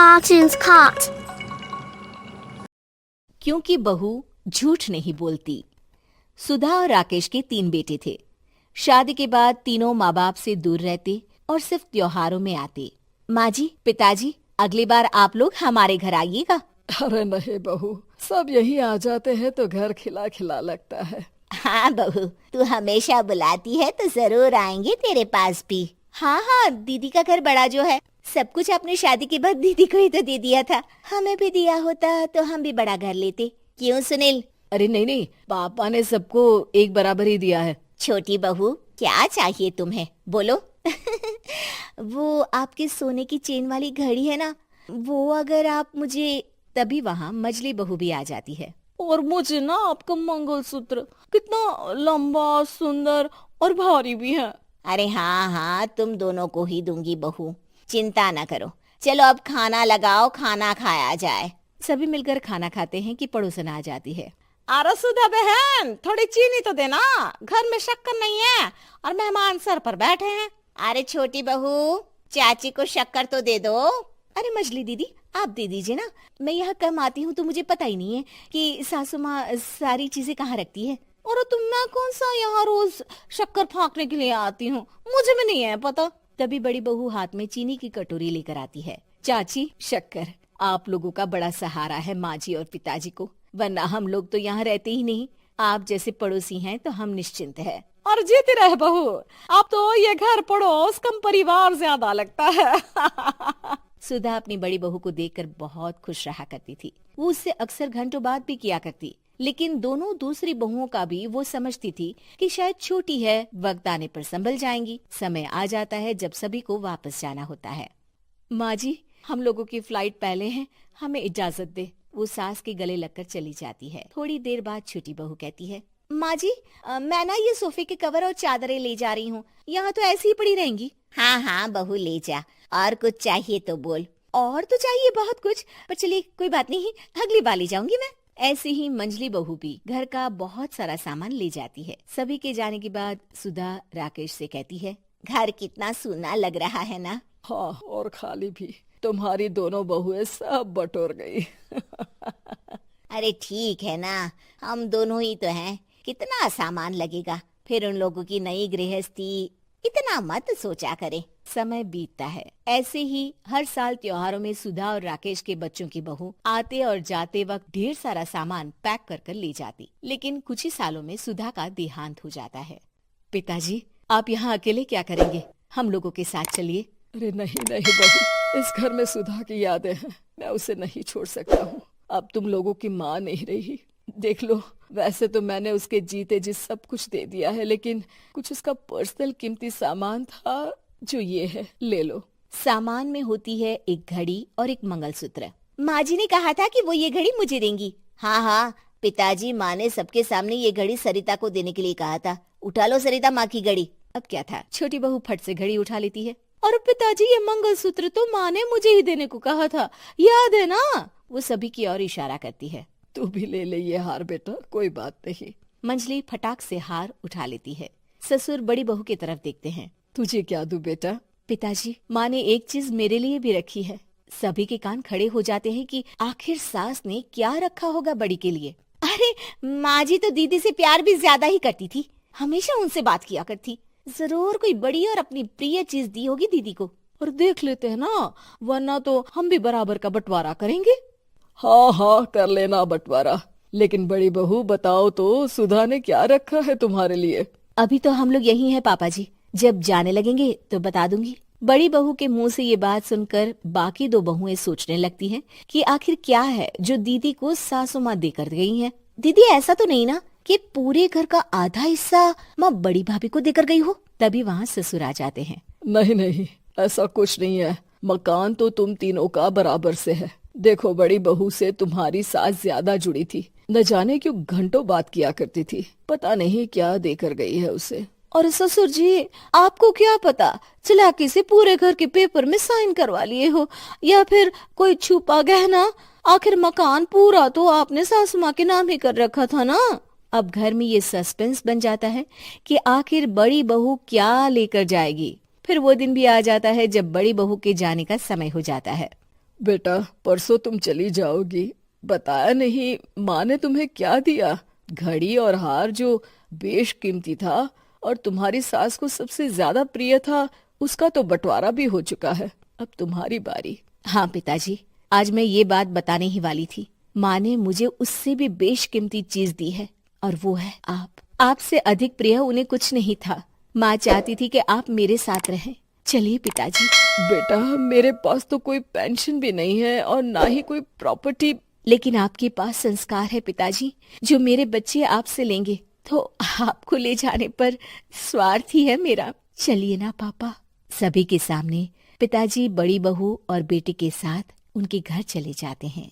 Cartoons Cut. क्योंकि बहू झूठ नहीं बोलती। सुधा और राकेश के 3 बेटे थे। शादी के बाद तीनों माँ बाप से दूर रहते और सिर्फ त्योहारों में आते। माँ जी, पिताजी, अगली बार आप लोग हमारे घर आइएगा। अरे नहीं बहू, सब यही आ जाते हैं तो घर खिला खिला लगता है। हाँ बहू, तू हमेशा बुलाती है तो जरूर आएंगे तेरे पास भी। हाँ, दीदी का घर बड़ा जो है, सब कुछ आपने शादी के बाद दीदी को ही तो दे दिया था। हमें भी दिया होता तो हम भी बड़ा घर लेते। क्यों सुनील? अरे नहीं, पापा ने सबको एक बराबर ही दिया है। छोटी बहू, क्या चाहिए तुम्हें, बोलो। वो आपके सोने की चेन वाली घड़ी है ना, वो अगर आप मुझे, तभी वहाँ मजली बहू भी आ जाती है। और मुझे ना आपका मंगलसूत्र कितना लंबा, सुंदर और भारी भी है। अरे हाँ, तुम दोनों को ही दूंगी बहू, चिंता न करो। चलो अब खाना लगाओ, खाना खाया जाए। सभी मिलकर खाना खाते हैं कि पड़ोसन आ जाती है। अरे सुधा बहन, थोड़ी चीनी तो देना, घर में शक्कर नहीं है और मेहमान सर पर बैठे हैं। अरे छोटी बहू, चाची को शक्कर तो दे दो। अरे मजली दीदी, आप दे दीजिए ना, मैं यहाँ कम आती हूँ तो मुझे पता ही नहीं है कि सासू माँ सारी चीजें कहाँ रखती है। और तुम, मैं कौन सा यहाँ रोज शक्कर फाँकने के लिए आती हूँ, मुझे भी नहीं है पता। तभी बड़ी बहू हाथ में चीनी की कटोरी लेकर आती है। चाची, शक्कर आप लोगों का बड़ा सहारा है माँ जी और पिताजी को, वरना हम लोग तो यहाँ रहते ही नहीं। आप जैसे पड़ोसी हैं तो हम निश्चिंत है। और जीती रहे बहू, अब तो ये घर पड़ोस कम परिवार ज्यादा लगता है। सुधा अपनी बड़ी बहू को देखकर बहुत खुश रहा करती थी। वो उससे अक्सर घंटों बात भी किया करती, लेकिन दोनों दूसरी बहुओं का भी वो समझती थी कि शायद छोटी है, वक्त आने पर संभल जाएंगी। समय आ जाता है जब सभी को वापस जाना होता है। माँ जी, हम लोगों की फ्लाइट पहले है, हमें इजाजत दे। वो सास के गले लगकर चली जाती है। थोड़ी देर बाद छोटी बहू कहती है, माँ जी, मैं ना ये सोफे के कवर और चादरें ले जा रही हूँ, यहाँ तो ऐसी ही पड़ी रहेंगी। हाँ बहू, ले जा। और कुछ चाहिए तो बोल। और तो चाहिए बहुत कुछ, पर चलिए कोई बात नहीं, अगली बार ले जाऊंगी मैं। ऐसे ही मंजली बहू भी घर का बहुत सारा सामान ले जाती है। सभी के जाने के बाद सुधा राकेश से कहती है, घर कितना सूना लग रहा है ना। हाँ, और खाली भी। तुम्हारी दोनों बहुएं सब बटोर गई। अरे ठीक है ना, हम दोनों ही तो हैं, कितना सामान लगेगा। फिर उन लोगों की नई गृहस्थी, इतना मत सोचा करे। समय बीतता है। ऐसे ही हर साल त्योहारों में सुधा और राकेश के बच्चों की बहू आते और जाते वक्त ढेर सारा सामान पैक कर कर ले जाती। लेकिन कुछ ही सालों में सुधा का देहांत हो जाता है। पिताजी, आप यहाँ अकेले क्या करेंगे? हम लोगों के साथ चलिए। अरे नहीं बहू, इस घर में सुधा की यादें हैं, मैं उसे नहीं छोड़ सकता हूँ। अब तुम लोगों की माँ नहीं रही। देख लो, वैसे तो मैंने उसके जीते जी सब कुछ दे दिया है, लेकिन कुछ उसका पर्सनल कीमती सामान था जो ये है, ले लो। सामान में होती है एक घड़ी और एक मंगलसूत्र। माँ जी ने कहा था कि वो ये घड़ी मुझे देंगी। हाँ, पिताजी, माँ ने सबके सामने ये घड़ी सरिता को देने के लिए कहा था। उठा लो सरिता माँ की घड़ी। अब क्या था, छोटी बहू फट से घड़ी उठा लेती है। और पिताजी, ये मंगलसूत्र तो माँ ने मुझे ही देने को कहा था, याद है ना? वो सभी की ओर इशारा करती है। तू भी ले ले ये हार बेटा, कोई बात नहीं। मंजली फटाक से हार उठा लेती है। ससुर बड़ी बहू की तरफ देखते हैं। तुझे क्या दूं बेटा? पिताजी, माँ ने एक चीज मेरे लिए भी रखी है। सभी के कान खड़े हो जाते हैं कि आखिर सास ने क्या रखा होगा बड़ी के लिए। अरे माँ जी तो दीदी से प्यार भी ज्यादा ही करती थी, हमेशा उनसे बात किया करती। जरूर कोई बड़ी और अपनी प्रिय चीज दी होगी दीदी को। और देख लेते हैं ना, वरना तो हम भी बराबर का बंटवारा करेंगे। हाँ, कर लेना बंटवारा। लेकिन बड़ी बहू, बताओ तो, सुधा ने क्या रखा है तुम्हारे लिए? अभी तो हम लोग यही हैं पापा जी, जब जाने लगेंगे तो बता दूंगी। बड़ी बहू के मुंह से ये बात सुनकर बाकी 2 बहुएं सोचने लगती हैं कि आखिर क्या है जो दीदी को सासू माँ देकर गई हैं। दीदी, ऐसा तो नहीं ना कि पूरे घर का आधा हिस्सा माँ बड़ी भाभी को देकर गई हो? तभी वहाँ ससुर आ जाते हैं। नहीं, ऐसा कुछ नहीं है। मकान तो तुम तीनों का बराबर से है। देखो, बड़ी बहू से तुम्हारी सास ज्यादा जुड़ी थी, न जाने क्यों घंटों बात किया करती थी। पता नहीं क्या देकर गई है उसे। और ससुर जी, आपको क्या पता, चालाकी से पूरे घर के पेपर में साइन करवा लिए हो, या फिर कोई छुपा गहना। आखिर मकान पूरा तो आपने सासू माँ के नाम ही कर रखा था ना। अब घर में ये सस्पेंस बन जाता है कि आखिर बड़ी बहू क्या लेकर जाएगी। फिर वो दिन भी आ जाता है जब बड़ी बहू के जाने का समय हो जाता है। बेटा, परसों तुम चली जाओगी, बताया नहीं माँ ने तुम्हें क्या दिया? घड़ी और हार जो बेशकीमती था और तुम्हारी सास को सबसे ज्यादा प्रिय था, उसका तो बंटवारा भी हो चुका है। अब तुम्हारी बारी। हाँ पिताजी, आज मैं ये बात बताने ही वाली थी। माँ ने मुझे उससे भी बेशकीमती चीज दी है, और वो है आप। आपसे अधिक प्रिय उन्हें कुछ नहीं था। माँ चाहती थी कि आप मेरे साथ रहें। चलिए पिताजी। बेटा, मेरे पास तो कोई पेंशन भी नहीं है और ना ही कोई प्रॉपर्टी। लेकिन आपके पास संस्कार है पिताजी, जो मेरे बच्चे आपसे लेंगे, तो आपको ले जाने पर स्वार्थ ही है मेरा। चलिए ना पापा। सभी के सामने पिताजी बड़ी बहू और बेटे के साथ उनके घर चले जाते हैं।